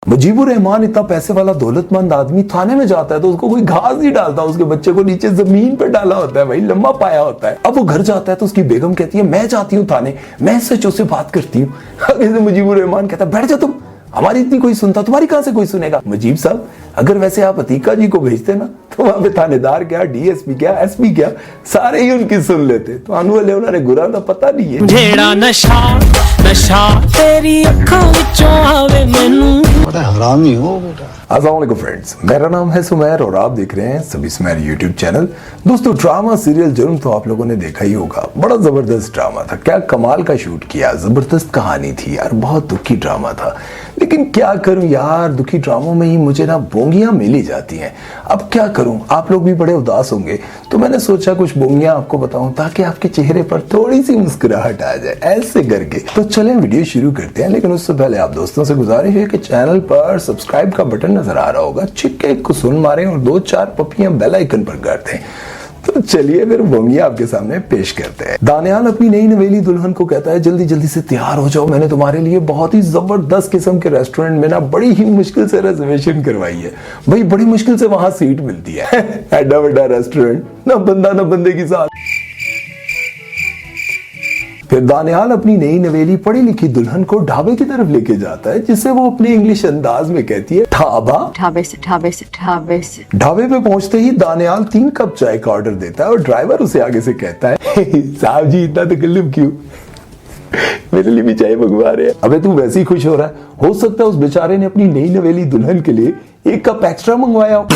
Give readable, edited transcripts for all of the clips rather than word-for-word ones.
मुजीबुर रहमान इतना पैसे वाला दौलतमंद आदमी थाने में जाता है तो उसको कोई घास नहीं डालता, उसके बच्चे को नीचे जमीन पे डाला होता है, भाई लंबा पाया होता है। अब वो घर जाता है तो उसकी बेगम कहती है मैं जाती हूँ थाने, मैं सचो से बात करती हूँ। मुजीबुर रहमान कहता है बैठ जा तुम, हमारी इतनी कोई सुनता, तुम्हारी कहां से कोई सुनेगा। मुजीब साहब अगर वैसे आप अतीका जी को भेजते ना तो वहां पे थानेदार क्या, डीएसपी क्या, एसपी क्या, सारे ही उनकी सुन लेते। तो वाले उन्होंने गुरा का पता नहीं है। जेड़ा नशा नशा तेरी अखां विचों आवे मैनू, बड़ा हरामी हो बेटा। अस्सलाम वालेकुम फ्रेंड्स, मेरा नाम है सुमैर और आप देख रहे हैं सभी सुमैर यूट्यूब चैनल। दोस्तों ड्रामा सीरियल जुर्म तो आप लोगों ने देखा ही होगा, बड़ा जबरदस्त ड्रामा था, क्या कमाल का शूट किया, जबरदस्त कहानी थी यार, बहुत दुखी ड्रामा था। लेकिन क्या करूं यार, दुखी ड्रामों में ही मुझे ना बोंगियां मिल ही जाती हैं। अब क्या करूं, आप लोग भी बड़े उदास होंगे तो मैंने सोचा कुछ बोंगियां आपको बताऊं ताकि आपके चेहरे पर थोड़ी सी मुस्कुराहट आ जाए ऐसे करके। तो चलें वीडियो शुरू करते हैं, लेकिन उससे पहले आप दोस्तों से गुजारिश है कि चैनल पर सब्सक्राइब का बटन नजर आ रहा होगा, चिक्के को सुन मारें और 2-4 पप्पियां बेल आइकन पर कर दें। तो चलिए फिर बोंगिया आपके सामने पेश करते हैं। दानियाल अपनी नई नवेली दुल्हन को कहता है जल्दी जल्दी से तैयार हो जाओ, मैंने तुम्हारे लिए बहुत ही जबरदस्त किस्म के रेस्टोरेंट में ना बड़ी ही मुश्किल से रिजर्वेशन करवाई है। भाई बड़ी मुश्किल से वहां सीट मिलती है। एडा बड़ा रेस्टोरेंट, ना बंदा ना बंदे की साथ। फिर दानियाल अपनी नई नवेली पढ़ी लिखी दुल्हन को ढाबे की तरफ लेके जाता है, जिससे वो अपने इंग्लिश अंदाज में कहती है ढाबा। ढाबे से ढाबे से ढाबे से। ढाबे पे पहुंचते ही दानियाल 3 कप चाय का ऑर्डर देता है और ड्राइवर उसे आगे से कहता है साहब जी इतना तकल्लुफ क्यों, मेरे लिए भी चाय मंगवा रहे हैं। अबे तू वैसे ही खुश हो रहा है, हो सकता है उस बेचारे ने अपनी नई नवेली दुल्हन के लिए 1 कप एक्स्ट्रा मंगवाया हो।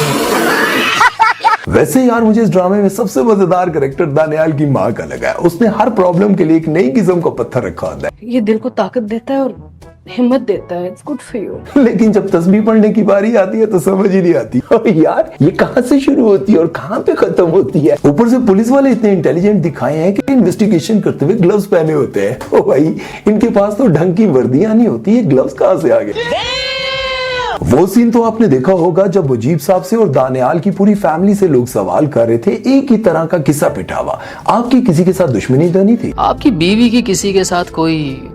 वैसे यार मुझे इस ड्रामे में सबसे मजेदार कैरेक्टर दानियाल की माँ का लगा है। उसने हर प्रॉब्लम के लिए एक नई किस्म का पत्थर रखा होता है। ये दिल को ताकत देता है और हिम्मत देता है। It's good for you. लेकिन जब तस्बीह पढ़ने की बारी आती है तो समझ ही नहीं आती और यार ये कहां से शुरू होती है और कहां पे खत्म होती है। ऊपर से पुलिस वाले इतने इंटेलिजेंट दिखाए हैं कि इन्वेस्टिगेशन करते हुए ग्लव्स पहने होते हैं। ओ भाई इनके पास तो ढंग की वर्दियां नहीं होती, ये ग्लव्स कहां से आ गए। वो सीन तो आपने देखा होगा जब मुजीब साहब से और दानियाल की पूरी फैमिली से लोग सवाल कर रहे थे, एक ही तरह का किस्सा पिटावा। आपकी किसी के साथ दुश्मनी तो नहीं थी? आपकी बीवी की किसी के साथ कोई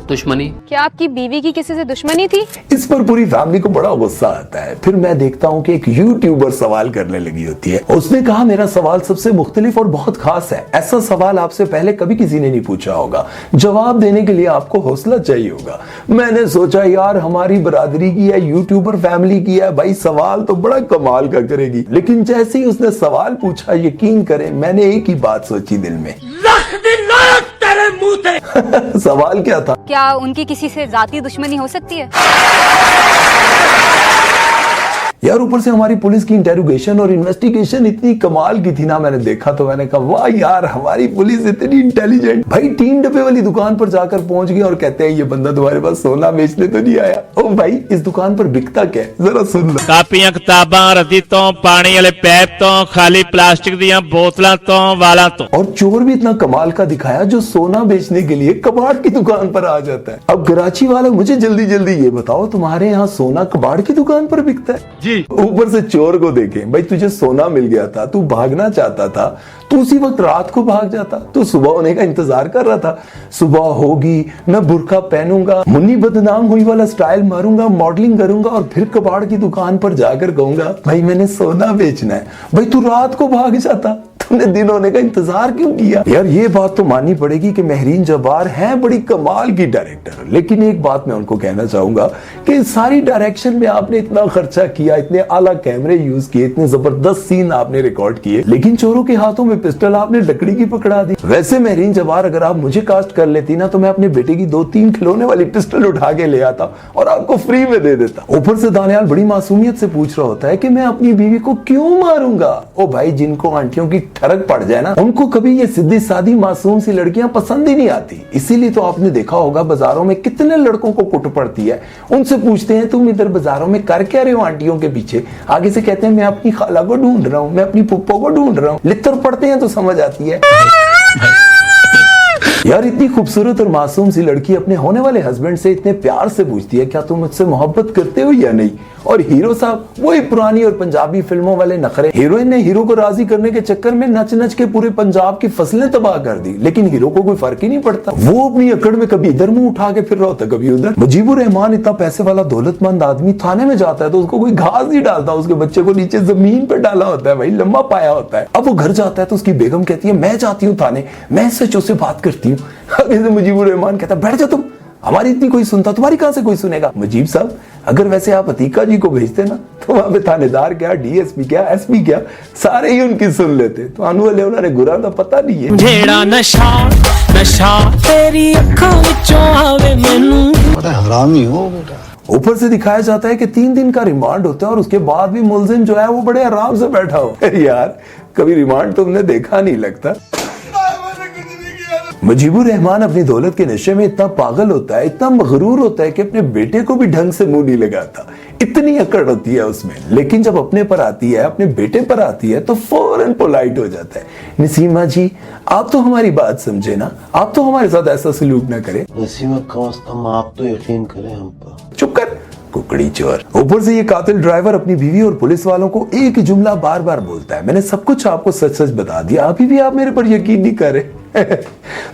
दुश्मनी? क्या आपकी बीवी की किसी से दुश्मनी थी? इस पर पूरी फैमिली को बड़ा गुस्सा आता है। फिर मैं देखता हूँ कि एक यूट्यूबर सवाल करने लगी होती है। उसने कहा मेरा सवाल सबसे मुख्तलिफ और बहुत खास है, ऐसा सवाल आपसे पहले कभी किसी ने नहीं पूछा होगा, जवाब देने के लिए आपको हौसला चाहिए होगा। मैंने सोचा यार हमारी बरादरी की है, यूट्यूबर फैमिली की है, भाई सवाल तो बड़ा कमाल का करेगी। लेकिन जैसे ही उसने सवाल पूछा, यकीन करें मैंने एक ही बात सोची दिल में, सवाल क्या था? क्या उनकी किसी से जाती दुश्मनी हो सकती है? यार ऊपर से हमारी पुलिस की इंटेरोगेशन और इन्वेस्टिगेशन इतनी कमाल की थी ना, मैंने देखा तो मैंने कहा वाह यार हमारी पुलिस इतनी इंटेलिजेंट। भाई 3 डब्बे वाली दुकान पर जाकर पहुंच गए और कहते हैं ये बंदा तुम्हारे पास सोना बेचने तो नहीं आया। ओ भाई इस दुकान पर बिकता क्या है जरा सुन लो। कापियां किताबां रद्दी तो पानी वाले पैप तो खाली प्लास्टिक दियां बोतलां तो वाला तो। और चोर भी इतना कमाल का दिखाया जो सोना बेचने के लिए कबाड़ की दुकान पर आ जाता है। अब कराची वाले मुझे जल्दी जल्दी ये बताओ तुम्हारे यहाँ सोना कबाड़ की दुकान पर बिकता है जी? ऊपर से चोर को देखें, भाई तुझे सोना मिल गया था, तू भागना चाहता था, तू उसी वक्त रात को भाग जाता, तू सुबह होने का इंतजार कर रहा था। सुबह होगी, मैं बुर्का पहनूंगा, मुन्नी बदनाम हुई वाला स्टाइल मारूंगा, मॉडलिंग करूंगा और फिर कबाड़ की दुकान पर जाकर कहूंगा भाई मैंने सोना बेचना है। भाई तू रात को भाग जाता, तुमने दिन होने का इंतजार क्यों किया? यार ये बात तो माननी पड़ेगी कि मेहरीन जब्बार है बड़ी कमाल की डायरेक्टर। लेकिन एक बात मैं उनको कहना चाहूंगा कि सारी डायरेक्शन में आपने इतना खर्चा किया, इतने आला कैमरे यूज किए, इतने जबरदस्त सीन आपने रिकॉर्ड किए, लेकिन चोरों के हाथों में पिस्टल आपने लकड़ी की पकड़ा दी। वैसे मेहरीन जब्बार अगर आप मुझे कास्ट कर लेती ना तो मैं अपने बेटे की 2-3 खिलौने वाली पिस्टल उठा के ले आता और आपको फ्री में दे देता। ऊपर से दानियाल बड़ी मासूमियत से पूछ रहा होता है कि मैं अपनी बीवी को क्यों मारूंगा। ओ भाई जिनको आंटियों की ठरक पड़ जाए ना उनको कभी ये सीधी सादी मासूम सी लड़कियां पसंद ही नहीं आती। इसीलिए तो आपने देखा होगा बाजारों में कितने लड़कों को कुट पड़ती है। उनसे पूछते हैं तुम इधर बाजारों में कर क्या रहे हो आंटियों के पीछे, आगे से कहते हैं मैं अपनी खाला को ढूंढ रहा हूँ, मैं अपनी पुप्पो को ढूंढ रहा हूँ। लितर पड़ते हैं तो समझ आती है। यार इतनी खूबसूरत और मासूम सी लड़की अपने होने वाले हस्बैंड से इतने प्यार से पूछती है क्या तुम मुझसे मोहब्बत करते हो या नहीं, और हीरो साहब वही पुरानी और पंजाबी फिल्मों वाले नखरे। हीरोइन ने हीरो को राजी करने के चक्कर में नच नच के पूरे पंजाब की फसलें तबाह कर दी, लेकिन हीरो को कोई फर्क ही नहीं पड़ता। वो अपनी अकड़ में कभी इधर मुंह उठा के फिर रहा होता कभी उधर। मुजीबुर रहमान इतना पैसे वाला दौलतमंद आदमी थाने में जाता है तो उसको कोई घास नहीं डालता, उसके बच्चे को नीचे जमीन पर डाला होता है, भाई लंबा पाया होता है। अब वो घर जाता है तो उसकी बेगम कहती है मैं जाती हूँ थाने, मैं सचो से बात करती हूँ। आगे से मुजीबुर रहमान कहता है बैठ जा तुम, हमारी इतनी कोई सुनता, तुम्हारी कहां से कोई सुनेगा। मुजीब साहब अगर वैसे आप अतीका जी को भेजते ना तो वहां पे थानेदार क्या, डीएसपी क्या, एसपी क्या, सारे ही उनकी सुन लेते। तो आनू वाले उन्होंने गुरा का पता नहीं है। जेड़ा नशा नशा तेरी अखा विचों आवे मैनू बड़ा हरामी हो बेटा। ऊपर से दिखाया जाता है कि 3 दिन का रिमांड होता है और उसके बाद भी मुलजिम जो है वो बड़े आराम से बैठा हो। यार कभी रिमांड तुमने देखा नहीं लगता। मुजीबुर रहमान अपनी दौलत के नशे में इतना पागल होता है, इतना मगरूर होता है कि अपने बेटे को भी ढंग से मुंह नहीं लगाता, इतनी अकड़ होती है उसमें। लेकिन जब अपने पर आती है, अपने बेटे पर आती है तो फौरन पोलाइट हो जाता है। नसीमा जी आप तो हमारी बात समझे ना, आप तो हमारे साथ ऐसा सलूक ना करें। नसीमा कम से कम आप तो यकीन करें हम पर। चुप कर कुकड़ी चोर। ऊपर से ये कातिल ड्राइवर अपनी बीवी और पुलिस वालों को एक ही जुमला बार बार बोलता है, मैंने सब कुछ आपको सच सच बता दिया, अभी भी आप मेरे पर यकीन नहीं कर रहे।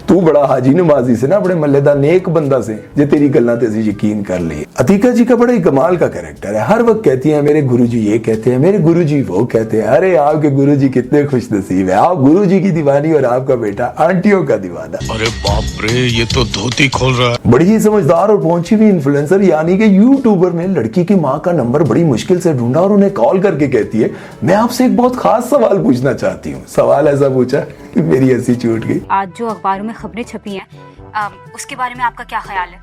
तू बड़ा हाजी नमाजी से ना बड़े मल्लेदा नेक बंदा से जे तेरी गल्ला ते यकीन कर ली। अतीका जी का बड़ा ही कमाल का कैरेक्टर है, हर वक्त कहती है मेरे गुरुजी ये कहते हैं, मेरे गुरुजी वो कहते हैं। अरे आपके गुरुजी कितने खुश नसीब है, आप गुरुजी की दीवानी और आपका बेटा आंटियों का दीवाना। अरे बाप रे ये तो धोती खोल रहा है। बड़ी ही समझदार और पहुंची हुई इन्फ्लुएंसर यानी कि यूट्यूबर ने लड़की की माँ का नंबर बड़ी मुश्किल से ढूंढा और उन्हें कॉल करके कहती है मैं आपसे एक बहुत खास सवाल पूछना चाहती हूँ। सवाल ऐसा पूछा कि मेरी हंसी छूट गई। आज जो अखबारों में खबरें छपी हैं उसके बारे में आपका क्या ख्याल है?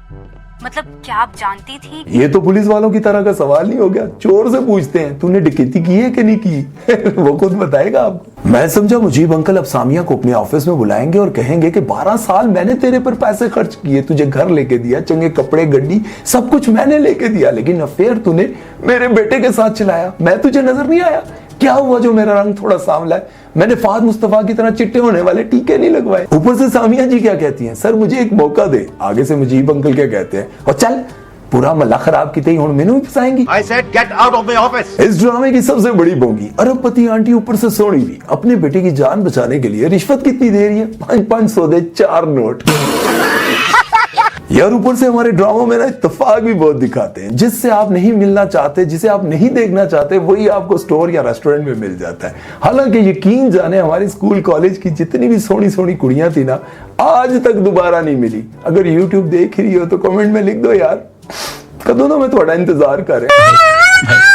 मतलब क्या आप जानती थी? ये तो पुलिस वालों की तरह का सवाल नहीं हो गया, चोर से पूछते हैं तूने डकैती की है कि नहीं की। वो खुद बताएगा आपको। मैं समझा मुजीब अंकल अब सामिया को अपने ऑफिस में बुलाएंगे और कहेंगे कि 12 साल मैंने तेरे पर पैसे खर्च किए, तुझे घर लेके दिया, चंगे कपड़े गड्डी सब कुछ मैंने लेके दिया, लेकिन अफेयर तूने मेरे बेटे के साथ चलाया, मैं तुझे नजर नहीं आया। क्या हुआ जो मेरा रंग थोड़ा सांवला है, मैंने फाद मुस्तफा की तरह चिट्टे होने वाले टीके नहीं लगवाए। ऊपर से सामिया जी क्या कहती हैं, सर मुझे एक मौका दे। आगे से मुजीब अंकल क्या कहते हैं, और चल पूरा मल्ला खराब की हुण मैनू भी फसाएंगी। I said get out of my office। इस ड्रामे की सबसे बड़ी बोंगी अरबपति आंटी ऊपर से सोनी भी अपने बेटे की जान बचाने के लिए रिश्वत कितनी दे रही है, 500 दे 4 नोट। यार ऊपर से हमारे ड्रामों में ना इत्तेफाक भी बहुत दिखाते हैं, जिससे आप नहीं मिलना चाहते, जिसे आप नहीं देखना चाहते, वही आपको स्टोर या रेस्टोरेंट में मिल जाता है। हालांकि यकीन जाने हमारे स्कूल कॉलेज की जितनी भी सोनी सोनी कुड़ियां थी ना आज तक दोबारा नहीं मिली। अगर यूट्यूब देख रही हो तो कमेंट में लिख दो यार, कदों तो मैं थोड़ा इंतजार कर रहा।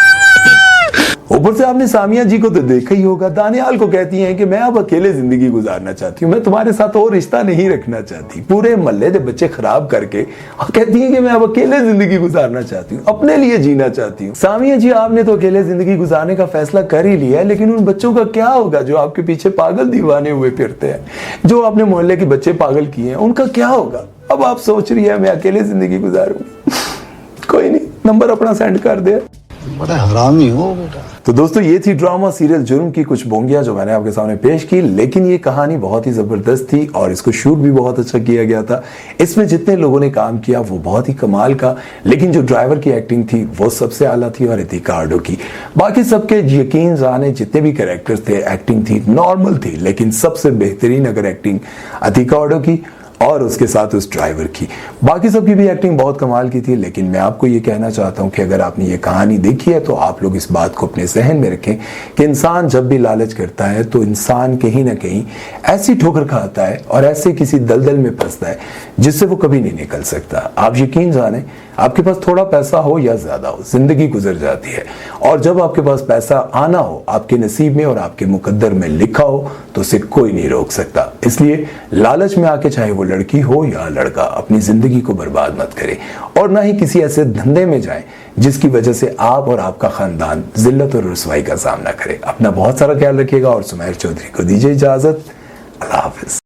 ऊपर से आपने सामिया जी को तो देखा ही होगा, दानियाल को कहती हैं कि मैं अब अकेले जिंदगी गुजारना चाहती हूँ, मैं तुम्हारे साथ और रिश्ता नहीं रखना चाहती, पूरे मोहल्ले के बच्चे खराब करके कहती हैं कि मैं अब अकेले जिंदगी गुजारना चाहती हूँ, अपने लिए जीना चाहती हूँ। सामिया जी आपने तो अकेले जिंदगी गुजारने का फैसला कर ही लिया है, लेकिन उन बच्चों का क्या होगा जो आपके पीछे पागल दीवाने हुए फिरते हैं, जो आपने मोहल्ले के बच्चे पागल किए हैं, उनका क्या होगा? अब आप सोच रही है मैं अकेले जिंदगी गुजारूंगी। कोई नहीं, नंबर अपना सेंड कर दे। बड़ा हरामी हो बेटा। तो दोस्तों ये थी ड्रामा सीरियल जुर्म की कुछ बोंगियां जो मैंने आपके सामने पेश की, लेकिन ये कहानी बहुत ही जबरदस्त थी और इसको शूट भी बहुत अच्छा किया गया था। इसमें जितने लोगों ने काम किया वो बहुत ही कमाल का, लेकिन जो ड्राइवर की एक्टिंग थी वो सबसे आला थी और अतीका आडो की। बाकी सबके यकीन जाने जितने भी कैरेक्टर्स थे, एक्टिंग थी नॉर्मल थी, लेकिन सबसे बेहतरीन अगर एक्टिंग अतीका आडो की और उसके साथ उस ड्राइवर की। बाकी सबकी भी एक्टिंग बहुत कमाल की थी, लेकिन मैं आपको ये कहना चाहता हूं कि अगर आपने ये कहानी देखी है तो आप लोग इस बात को अपने जहन में रखें कि इंसान जब भी लालच करता है तो इंसान कहीं ना कहीं ऐसी ठोकर खाता है और ऐसे किसी दलदल में फंसता है जिससे वो कभी नहीं निकल सकता। आप यकीन जाने आपके पास थोड़ा पैसा हो या ज्यादा हो, जिंदगी गुजर जाती है, और जब आपके पास पैसा आना हो, आपके नसीब में और आपके मुकद्दर में लिखा हो, तो उसे कोई नहीं रोक सकता। इसलिए लालच में आके चाहे वो लड़की हो या लड़का, अपनी जिंदगी को बर्बाद मत करें और ना ही किसी ऐसे धंधे में जाएं जिसकी वजह से आप और आपका खानदान जिल्लत और रुसवाई का सामना करे। अपना बहुत सारा ख्याल रखिएगा और सुमैर चौधरी को दीजिए इजाजत। अल्लाह हाफिज।